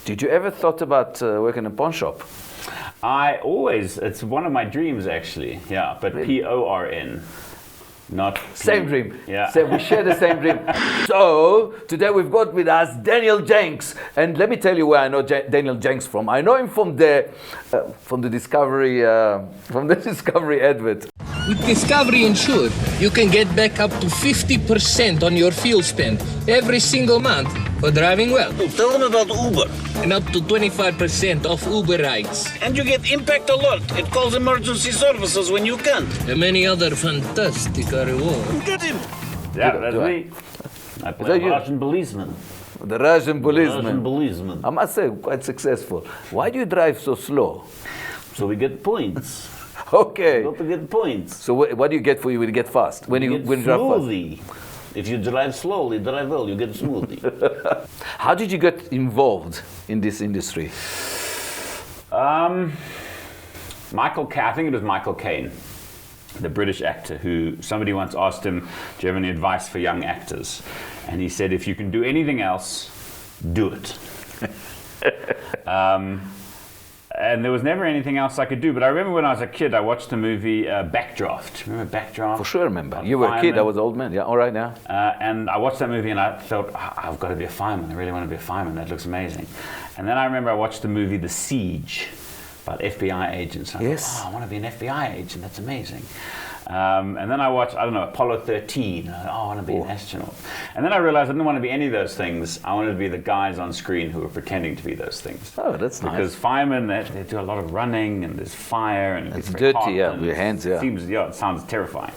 Did you ever thought about working in a pawn shop? It's one of my dreams actually, yeah, but Really? Porn, not Same dream. Yeah. So we share the same dream. So today we've got with us Daniel Jenks, and let me tell you where I know Daniel Jenks from. I know him from the Discovery advert. With Discovery Insured, you can get back up to 50% on your fuel spend every single month for driving well. Oh, tell them about Uber. And up to 25% off Uber rides. And you get impact alert. It calls emergency services when you can't. And many other fantastic rewards. Get him. Yeah, that's me. I play you? Russian policeman. The Russian Russian policeman. policeman. I must say, quite successful. Why do you drive so slow? So we get points. Okay. Got to get points. So what do you get for you when you get fast? When you drive fast? smoothie. If you drive slowly, drive well, you get a smoothie. How did you get involved in this industry? I think it was Michael Caine, the British actor, who somebody once asked him, do you have any advice for young actors? And he said, if you can do anything else, do it. And there was never anything else I could do. But I remember when I was a kid, I watched the movie Backdraft. Remember Backdraft? For sure, I remember. You were a kid, I was an old man. Yeah, all right now. And I watched that movie and I felt, I've got to be a fireman. I really want to be a fireman. That looks amazing. And then I remember I watched the movie The Siege about FBI agents. And I thought, I want to be an FBI agent. That's amazing. And then I watched, Apollo 13. And I want to be an astronaut. And then I realized I didn't want to be any of those things. I wanted to be the guys on screen who were pretending to be those things. Oh, that's nice. Because firemen, they do a lot of running and there's fire and it's dirty, hot yeah, and with your hands, yeah. It sounds terrifying.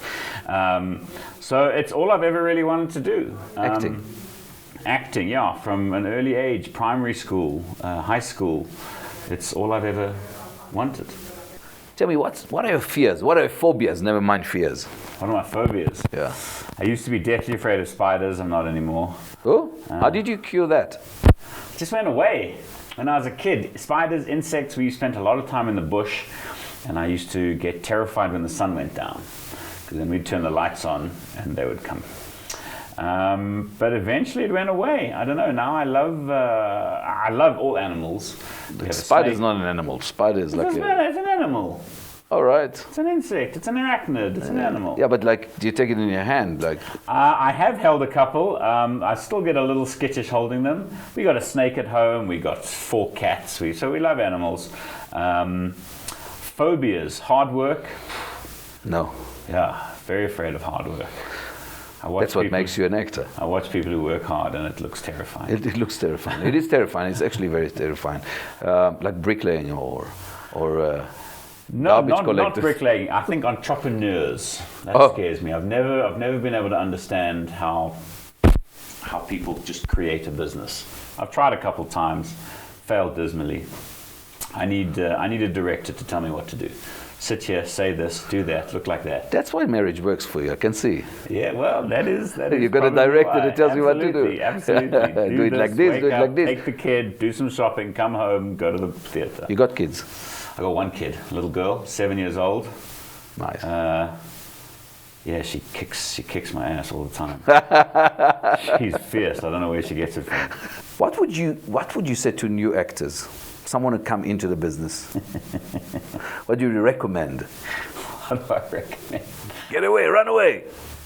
So it's all I've ever really wanted to do. Acting, yeah, from an early age, primary school, high school. It's all I've ever wanted. Tell me, what are your fears? What are your phobias? Never mind fears. One of my phobias. Yeah. I used to be deathly afraid of spiders. I'm not anymore. Oh, how did you cure that? It just went away. When I was a kid, spiders, insects, we spent a lot of time in the bush, and I used to get terrified when the sun went down, because then we'd turn the lights on and they would come. But eventually it went away. I don't know. Now I love all animals. Spider's not an animal. Spider is like it's an animal. All right. It's an insect. It's an arachnid. It's an animal. Yeah, but like, do you take it in your hand? Like, I have held a couple. I still get a little skittish holding them. We got a snake at home. We got 4 cats. So we love animals. Phobias, hard work. No. Yeah, very afraid of hard work. That's what makes you an actor. I watch people who work hard and it looks terrifying. It looks terrifying. It is terrifying. It's actually very terrifying. Like bricklaying or no, garbage not bricklaying. I think entrepreneurs. That scares me. I've never been able to understand how people just create a business. I've tried a couple times, failed dismally. I need a director to tell me what to do. Sit here, say this, do that, look like that. That's why marriage works for you, I can see. Yeah, well, that is You've got a director that tells you what to do. Absolutely. Do it like this, do it like this. Take the kid, do some shopping, come home, go to the theater. You got kids? I got one kid, a little girl, 7 years old. Nice. Yeah, she kicks my ass all the time. She's fierce. I don't know where she gets it from. What would you say to new actors? Someone who come into the business. What do you recommend? What do I recommend? Get away, run away.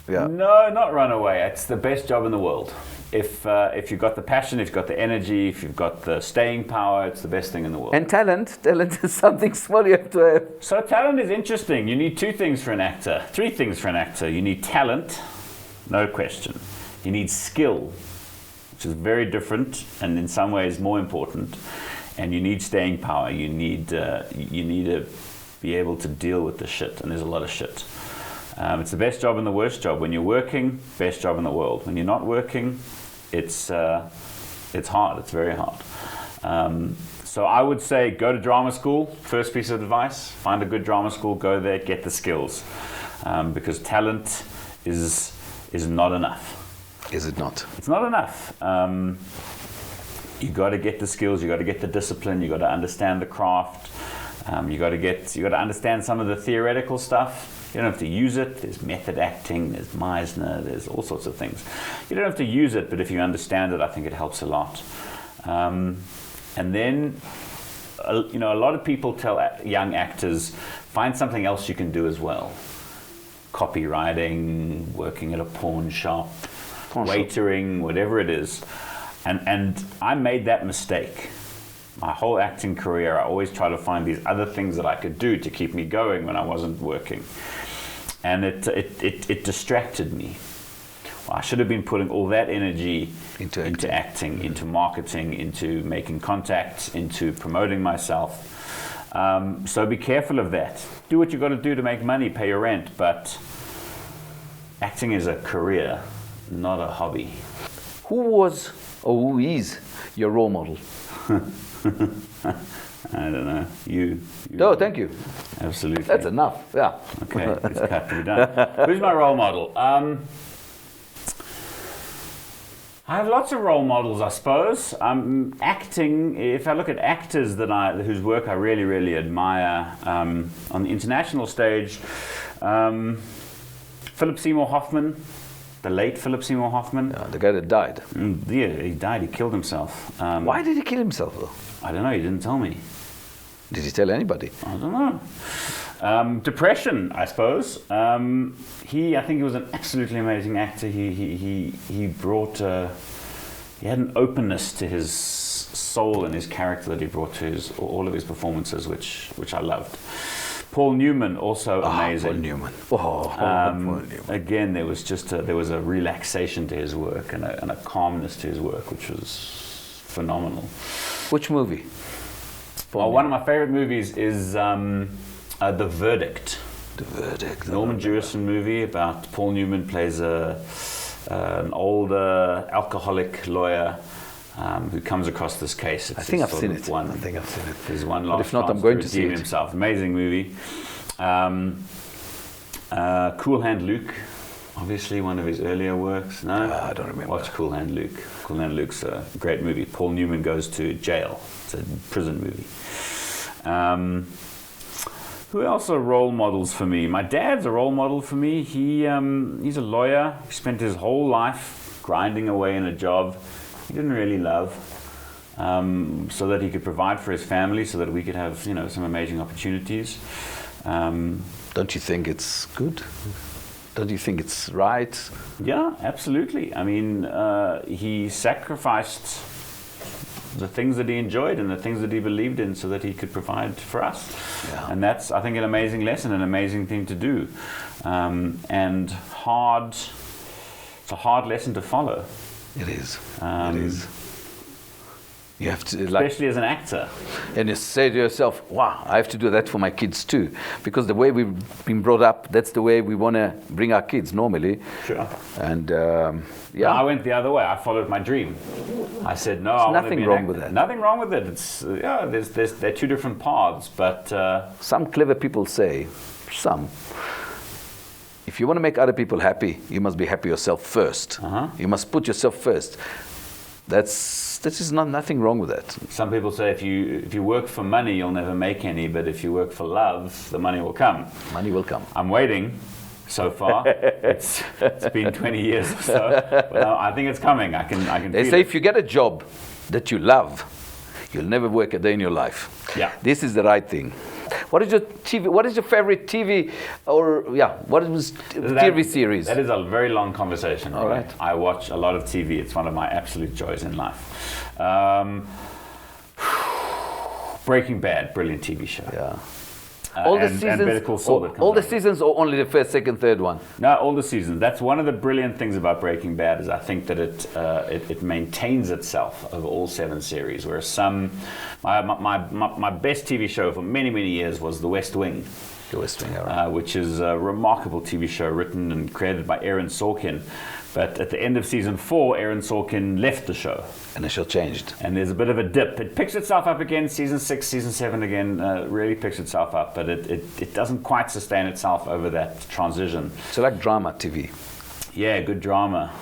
Yeah. No, not run away. It's the best job in the world. If you've got the passion, if you've got the energy, if you've got the staying power, it's the best thing in the world. And talent is something small you have to have. So talent is interesting. You need 2 things for an actor, 3 things for an actor. You need talent, no question. You need skill, which is very different and in some ways more important. And you need staying power. You need to be able to deal with the shit, and there's a lot of shit. It's the best job and the worst job. When you're working, best job in the world. When you're not working, it's hard. It's very hard. So I would say go to drama school. First piece of advice: find a good drama school. Go there, get the skills, because talent is not enough. Is it not? It's not enough. You got to get the skills, you got to get the discipline, you got to understand the craft, you got to understand some of the theoretical stuff. You don't have to use it. There's method acting, there's Meisner, there's all sorts of things. You don't have to use it, but if you understand it, I think it helps a lot. And then, you know, a lot of people tell young actors, find something else you can do as well. Copywriting, working at a pawn shop, waitering, whatever it is. And I made that mistake. My whole acting career, I always try to find these other things that I could do to keep me going when I wasn't working. And it distracted me. Well, I should have been putting all that energy into acting, into marketing, into making contacts, into promoting myself. So be careful of that. Do what you've got to do to make money, pay your rent, but acting is a career, not a hobby. Who was or who is your role model? I don't know. You. Oh, thank you. Absolutely. That's enough. Yeah. Okay, it's cut to be done. Who's my role model? I have lots of role models, I suppose. Acting, if I look at actors whose work I really, really admire on the international stage, Philip Seymour Hoffman, the late Philip Seymour Hoffman. The guy that died. Yeah, he died. He killed himself. Why did he kill himself, though? I don't know. He didn't tell me. Did he tell anybody? I don't know. Depression, I suppose. I think he was an absolutely amazing actor. He brought, he had an openness to his soul and his character that he brought to all of his performances, which I loved. Paul Newman, also amazing. Paul Newman. Paul Newman. Again, there was a relaxation to his work and a calmness to his work, which was phenomenal. Which movie? Well, one of my favorite movies is The Verdict. The Verdict. Norman Jewison movie about Paul Newman plays an older alcoholic lawyer who comes across this case. I think I've seen it. His one last if not, chance I'm going to to see redeem it. himself. Amazing movie. Cool Hand Luke, obviously one of his earlier works. No, I don't remember. Watch Cool Hand Luke. Cool Hand Luke's a great movie. Paul Newman goes to jail. It's a prison movie. Who else are role models for me? My dad's a role model for me. He's a lawyer. He spent his whole life grinding away in a job he didn't really love, so that he could provide for his family, so that we could have, you know, some amazing opportunities. Don't you think it's good? Don't you think it's right? Yeah, absolutely. I mean, he sacrificed the things that he enjoyed and the things that he believed in so that he could provide for us. Yeah. And that's, I think, an amazing lesson, an amazing thing to do. And it's a hard lesson to follow. It is. It is. You have to, especially as an actor. And you say to yourself, wow, I have to do that for my kids too. Because the way we've been brought up, that's the way we want to bring our kids normally. Sure. And yeah. I went the other way. I followed my dream. I said, no, there's nothing wrong with that. Nothing wrong with it. It's, yeah, they're two different paths, but... some clever people say, if you want to make other people happy, you must be happy yourself first. You must put yourself first. There's nothing wrong with that. Some people say if you work for money, you'll never make any, but if you work for love, the money will come. Money will come. I'm waiting so far. it's been 20 years or so, but I think it's coming. I can They feel say it. if you get a job that you love, you'll never work a day in your life. Yeah. This is the right thing. What is your TV? What is your favorite TV what was TV series? That is a very long conversation. All right. I watch a lot of TV. It's one of my absolute joys in life. Breaking Bad, brilliant TV show. Yeah. All the seasons. And Better Call Saul that comes all the out. seasons, or only the first, second, third one? No, all the seasons. That's one of the brilliant things about Breaking Bad, is I think that it maintains itself over all 7 series. Whereas my best TV show for many, many years was The West Wing. The West Wing, all right. Which is a remarkable TV show written and created by Aaron Sorkin. But at the end of season 4, Aaron Sorkin left the show. And the show changed. And there's a bit of a dip. It picks itself up again, season 6, season 7 again, really picks itself up. But it doesn't quite sustain itself over that transition. So like drama TV. Yeah, good drama.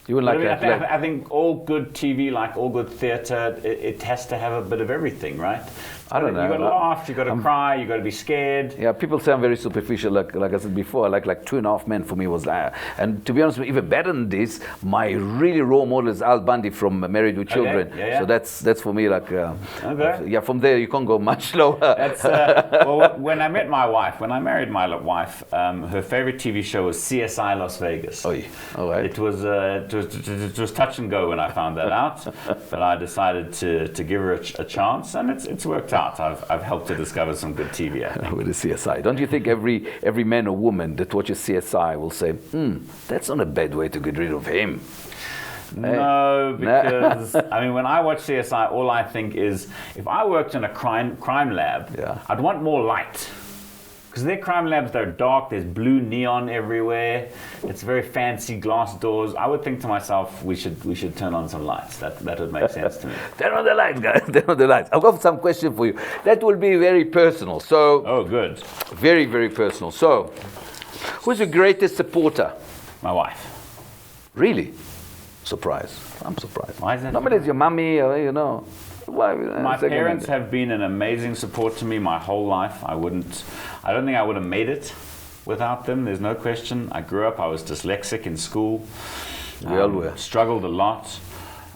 You would like But that? I think all good TV, like all good theatre, it has to have a bit of everything, right? I don't know. You got to laugh, you got to cry, you got to be scared. Yeah, people say I'm very superficial, like I said before, like 2.5 Men for me was like, and to be honest with you, even better than this, my really role model is Al Bundy from Married with Children. Yeah. So that's for me like, Okay. yeah, from there you can't go much lower. That's, well, when I met my wife, when I married my wife, her favorite TV show was CSI Las Vegas. Oh, all right. It was touch and go when I found that out, but I decided to give her a chance, and it's worked out. I've helped her discover some good TV, I think. With the CSI. Don't you think every man or woman that watches CSI will say, that's not a bad way to get rid of him? No, because I mean, when I watch CSI, all I think is if I worked in a crime lab, Yeah. I'd want more light. Because their crime labs, they're dark, there's blue neon everywhere, it's very fancy glass doors. I would think to myself, we should turn on some lights. That would make sense to me. Turn on the lights, guys. Turn on the lights. I've got some question for you. That will be very personal. So, Oh, good. very, very personal. So, who's your greatest supporter? My wife. Really? Surprised. I'm surprised. Why is that? Normally it's your mummy, or, you know. Why, My second parents hand. have been an amazing support to me my whole life. I don't think I would have made it without them. There's no question. I grew up, I was dyslexic in school. We all were. Struggled a lot.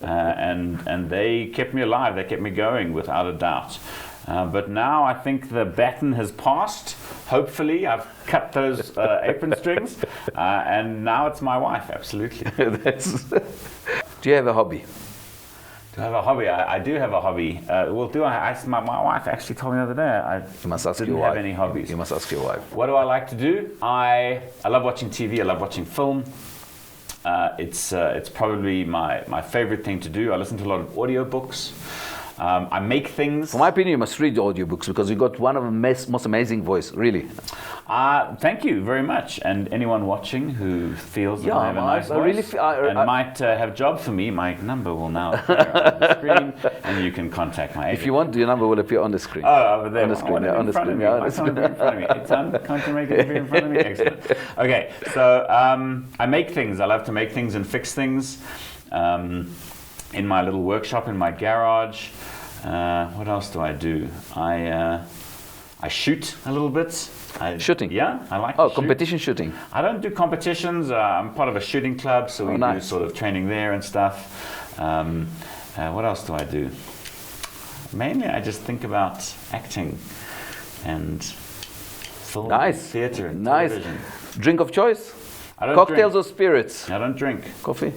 And they kept me alive. They kept me going without a doubt. But now I think the baton has passed. Hopefully, I've cut those apron strings. And now it's my wife, absolutely. Do you have a hobby? Do I have a hobby? I do have a hobby. Well, do I? My wife actually told me the other day I You must ask didn't your have wife. any hobbies. You must ask your wife. What do I like to do? I love watching TV. I love watching film. It's probably my favorite thing to do. I listen to a lot of audiobooks. I make things. For my opinion, you must read audiobooks because you got one of the most amazing voice, really. Thank you very much. And anyone watching who feels that I have a I nice voice really feel- and might have a job for me, my number will now appear on the screen, and you can contact my agent. If you want, your number will appear on the screen. Oh, over there. On the screen, yeah, on the screen. Yeah, Yeah, on the screen. In front of me. It's on. Can't you make it appear in front of me? Excellent. Okay, so I make things. I love to make things and fix things in my little workshop in my garage. What else do I do? I shoot a little bit. Shooting? Yeah, I like Oh, to shoot. competition shooting. I don't do competitions. I'm part of a shooting club, so we do nice. sort of training there and stuff. What else do I do? Mainly, I just think about acting and film, Nice. theatre, and Nice. television. Drink of choice? I don't Cocktails drink. or spirits? I don't drink. Coffee?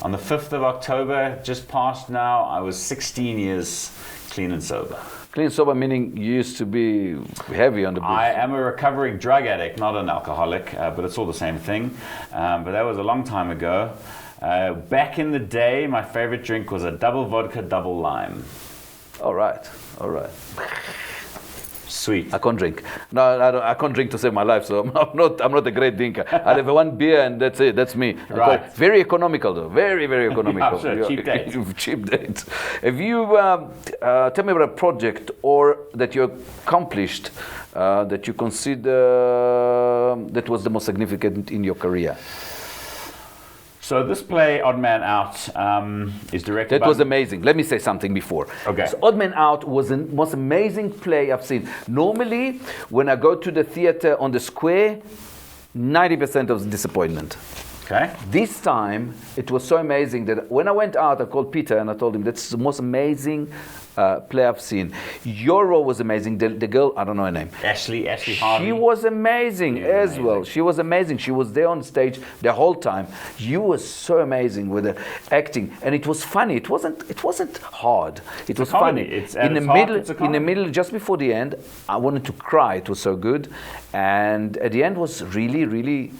On the 5th of October, just passed now, I was 16 years clean and sober. Clean sober meaning you used to be heavy on the booze. I am a recovering drug addict, not an alcoholic, but it's all the same thing. But that was a long time ago. Back in the day, my favorite drink was a double vodka, double lime. All right, all right. Sweet. I can't drink. No, I can't drink to save my life, so I'm not a great drinker. I have one beer and that's it. That's me. Right. Very economical though. Very, very economical. Yeah, sure. Cheap date. Cheap date. Have you tell me about a project or that you accomplished that you consider that was the most significant in your career? So this play, Odd Man Out, is directed That by... was amazing. Let me say something before. Okay. So Odd Man Out was the most amazing play I've seen. Normally, when I go to the theater on the square, 90% of disappointment. Okay. This time, it was so amazing that when I went out, I called Peter and I told him, that's the most amazing play I've seen. Your role was amazing. The girl, I don't know her name. Ashley Harvey. She was amazing She was as amazing. well. She was amazing. She was there on stage the whole time. You were so amazing with the acting, and it was funny. It wasn't hard. It was comedy. funny. It's at its heart, it's a in the comedy. middle, just before the end, I wanted to cry. It was so good, and at the end was really, really.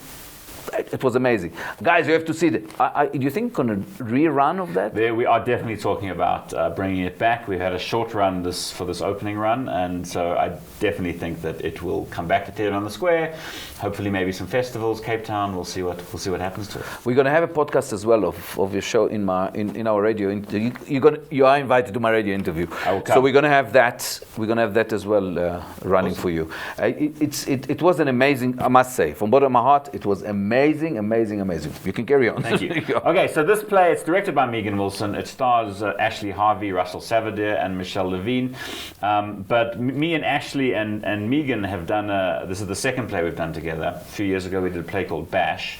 It was amazing. Guys, you have to see it. Do you think on a rerun of that? There we are definitely talking about bringing it back. We've had a short run for this opening run, and so I definitely think that it will come back to Theatre on the Square. Hopefully, maybe some festivals, Cape Town. We'll see what happens to it. We're going to have a podcast as well of your show in our radio. You are invited to my radio interview. I will come. So we're going to have that. We're going to have that as well running for you. It was an amazing. I must say, from bottom of my heart, it was amazing. amazing, amazing, amazing. You can carry on. Thank you. Okay, so this play, it's directed by Megan Wilson. It stars Ashley Harvey, Russell Savadir, and Michelle Levine. But me and Ashley and Megan have done, this is the second play we've done together. A few years ago, we did a play called Bash.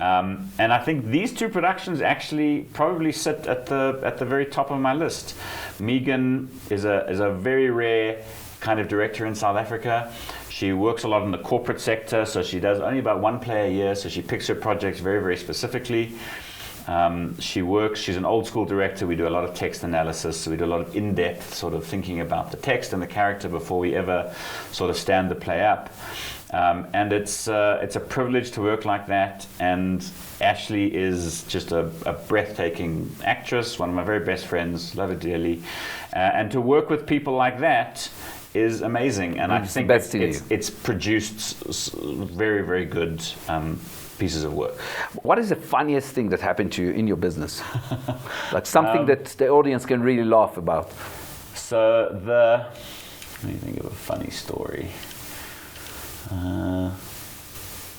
And I think these two productions actually probably sit at the very top of my list. Megan is a very rare kind of director in South Africa. She works a lot in the corporate sector, so she does only about one play a year, so she picks her projects very, very specifically. She's an old school director. We do a lot of text analysis, so we do a lot of in-depth sort of thinking about the text and the character before we ever sort of stand the play up. And it's a privilege to work like that, and Ashley is just a breathtaking actress, one of my very best friends, love her dearly. And to work with people like that is amazing, and I think it's produced very, very good pieces of work. What is the funniest thing that happened to you in your business? Like something that the audience can really laugh about. So let me think of a funny story.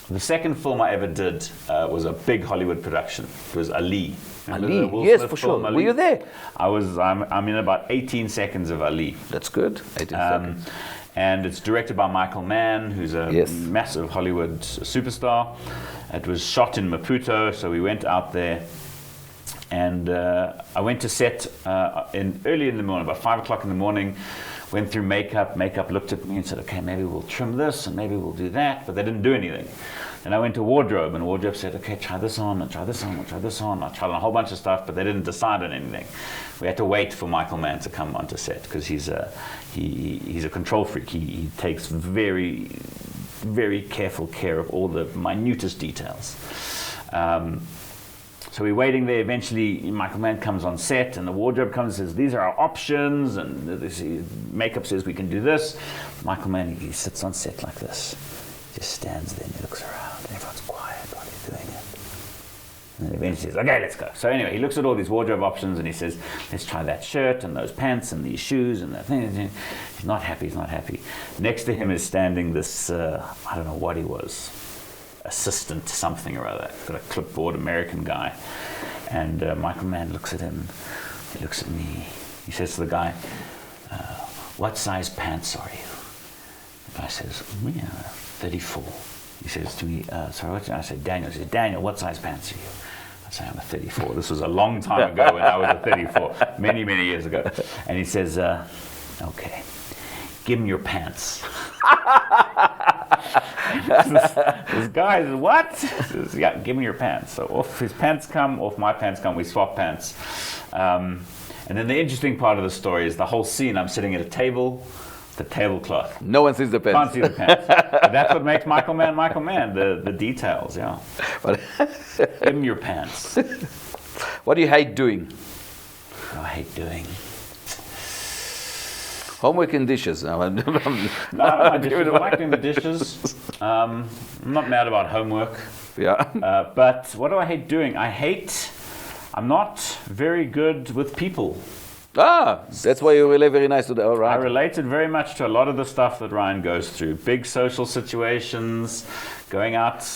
The second film I ever did was a big Hollywood production. It was Ali. Ali, yes, for sure. Ali? Were you there? I'm in about 18 seconds of Ali. That's good. 18 seconds. And it's directed by Michael Mann, who's a massive Hollywood superstar. It was shot in Maputo, so we went out there. And I went to set early in the morning, about 5 o'clock in the morning. Went through makeup. Makeup looked at me and said, okay, maybe we'll trim this and maybe we'll do that. But they didn't do anything. And I went to wardrobe, and wardrobe said, okay, try this on and try this on and try this on. I tried on a whole bunch of stuff, but they didn't decide on anything. We had to wait for Michael Mann to come onto set because he's a control freak. He takes very, very careful care of all the minutest details. So we're waiting there. Eventually, Michael Mann comes on set, and the wardrobe comes and says, these are our options, and makeup says we can do this. Michael Mann, he sits on set like this. Just stands there and he looks around, and everyone's quiet while he's doing it. And then eventually he says, okay, let's go. So anyway, he looks at all these wardrobe options, and he says, let's try that shirt, and those pants, and these shoes, and that thing. He's not happy. Next to him is standing this, I don't know what he was, assistant to something or other, got a clipboard American guy. And Michael Mann looks at him, he looks at me, he says to the guy, what size pants are you? The guy says, 34. He says to me, sorry, what? I said, Daniel. He says, Daniel, what size pants are you? I say, I'm a 34. This was a long time ago when I was a 34, many, many years ago. And he says, okay, give him your pants. This guy says, what? He says, yeah, give me your pants. So off his pants come, off my pants come, we swap pants. And then the interesting part of the story is the whole scene, I'm sitting at a table, the tablecloth. No one sees the pants. Can't see the pants. But that's what makes Michael Mann, the details, yeah. Give him your pants. What do you hate doing? What do I hate doing? Homework and dishes. No, I like doing the dishes. I'm not mad about homework. Yeah. But what do I hate doing? I'm not very good with people. That's why you relate very nice to the. All right. I related very much to a lot of the stuff that Ryan goes through. Big social situations, going out,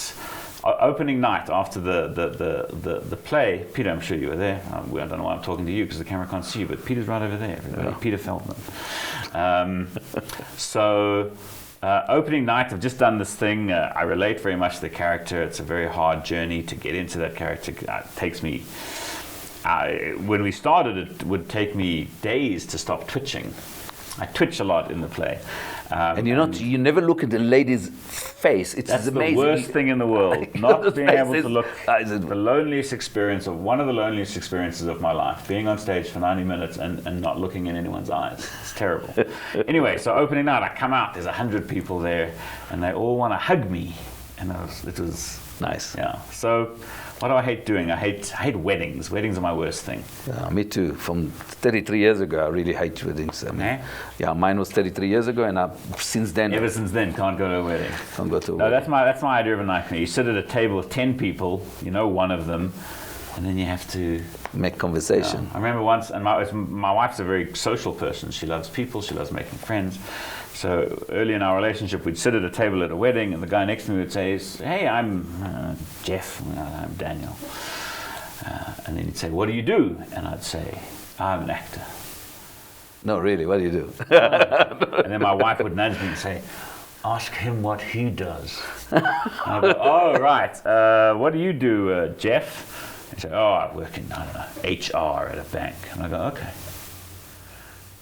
opening night after the play. Peter, I'm sure you were there. I don't know why I'm talking to you because the camera can't see you, but Peter's right over there. Everybody. Yeah. Peter Feldman. Opening night, I've just done this thing. I relate very much to the character. It's a very hard journey to get into that character. It takes me. When we started, it would take me days to stop twitching. I twitch a lot in the play. And you never look at the lady's face. That's amazing. The worst thing in the world. Not being able to look. The loneliest experience one of the loneliest experiences of my life. Being on stage for 90 minutes and not looking in anyone's eyes. It's terrible. Anyway, so opening night, I come out. There's 100 people there, and they all want to hug me. And it was nice. Yeah. So. What do I hate doing? I hate weddings. Weddings are my worst thing. Yeah, me too. From 33 years ago, I really hate weddings. Yeah, mine was 33 years ago, and since then. Ever since then, can't go to a wedding. Can't go to a wedding. That's my idea of a nightmare. You sit at a table of 10 people. You know one of them. and then you have to Make conversation. I remember once, and my wife's a very social person. She loves people. She loves making friends. So early in our relationship, we'd sit at a table at a wedding, and the guy next to me would say, "Hey, I'm Jeff. I'm Daniel." And then he'd say, "What do you do?" And I'd say, "I'm an actor." No, really, what do you do? And then my wife would nudge me and say, "Ask him what he does." And I'd go, "Oh, right. What do you do, Jeff?" He'd say, "Oh, I work in, I don't know, HR at a bank." And I go, "Okay."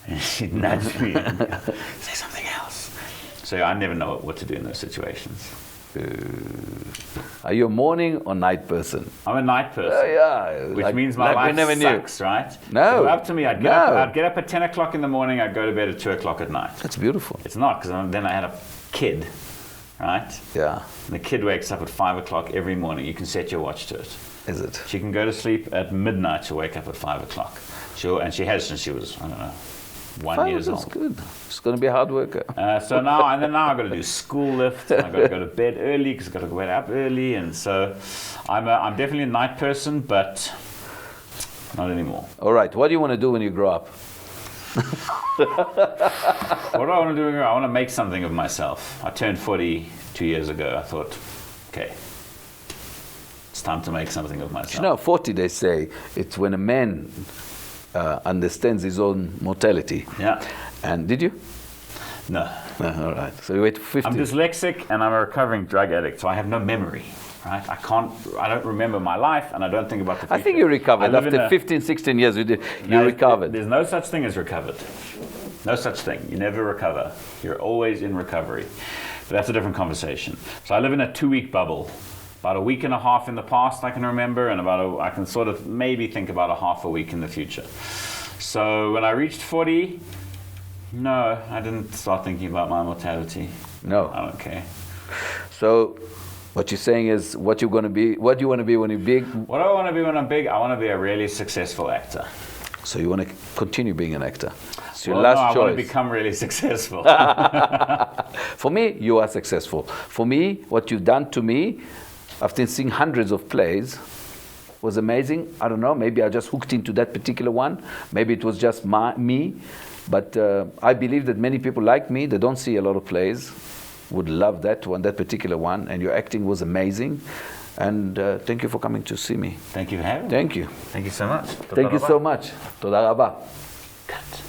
And she'd nudge me and go, "Say something else." So I never know what to do in those situations. Are you a morning or night person? I'm a night person. Yeah. Which means my life we never sucks, right? No. If it were up to me, I'd get up at 10 o'clock in the morning, I'd go to bed at 2 o'clock at night. That's beautiful. It's not, because then I had a kid, right? Yeah. And the kid wakes up at 5 o'clock every morning. You can set your watch to it. Is it? She can go to sleep at midnight, she'll wake up at 5 o'clock. And she has since she was, I don't know, 1 year That's old. good. She's going to be a hard worker. So now I've got to do school lift, and I've got to go to bed early because I've got to go up early, and so I'm definitely a night person, but not anymore. All right. What do you want to do when you grow up? What do I want to do? I want to make something of myself. I turned 40 2 years ago. I thought, okay, it's time to make something of myself. You know, 40, they say, it's when a man understands his own mortality. Yeah. And did you? No. All right. So you wait 50. I'm dyslexic and I'm a recovering drug addict, so I have no memory. Right? I don't remember my life, and I don't think about the future. I think you recovered. After 15, 16 years, you recovered. There's no such thing as recovered. No such thing. You never recover. You're always in recovery. But that's a different conversation. So I live in a 2-week bubble. About a week and a half in the past I can remember, and I can sort of maybe think about a half a week in the future. So when I reached 40, no, I didn't start thinking about my mortality. No. I don't care. So what you're saying is what you want to be when you're big. What do I want to be when I'm big? I want to be a really successful actor. So you want to continue being an actor. It's your Well, last no, I choice. want to become really successful. For me, you are successful. For me, what you've done to me, after seeing hundreds of plays, was amazing. I don't know, maybe I just hooked into that particular one. Maybe it was just me. But I believe that many people like me, they don't see a lot of plays, would love that one, that particular one. And your acting was amazing. And thank you for coming to see me. Thank you for having me. Thank you. Thank you so much. Thank you so much. Toda raba. Cut.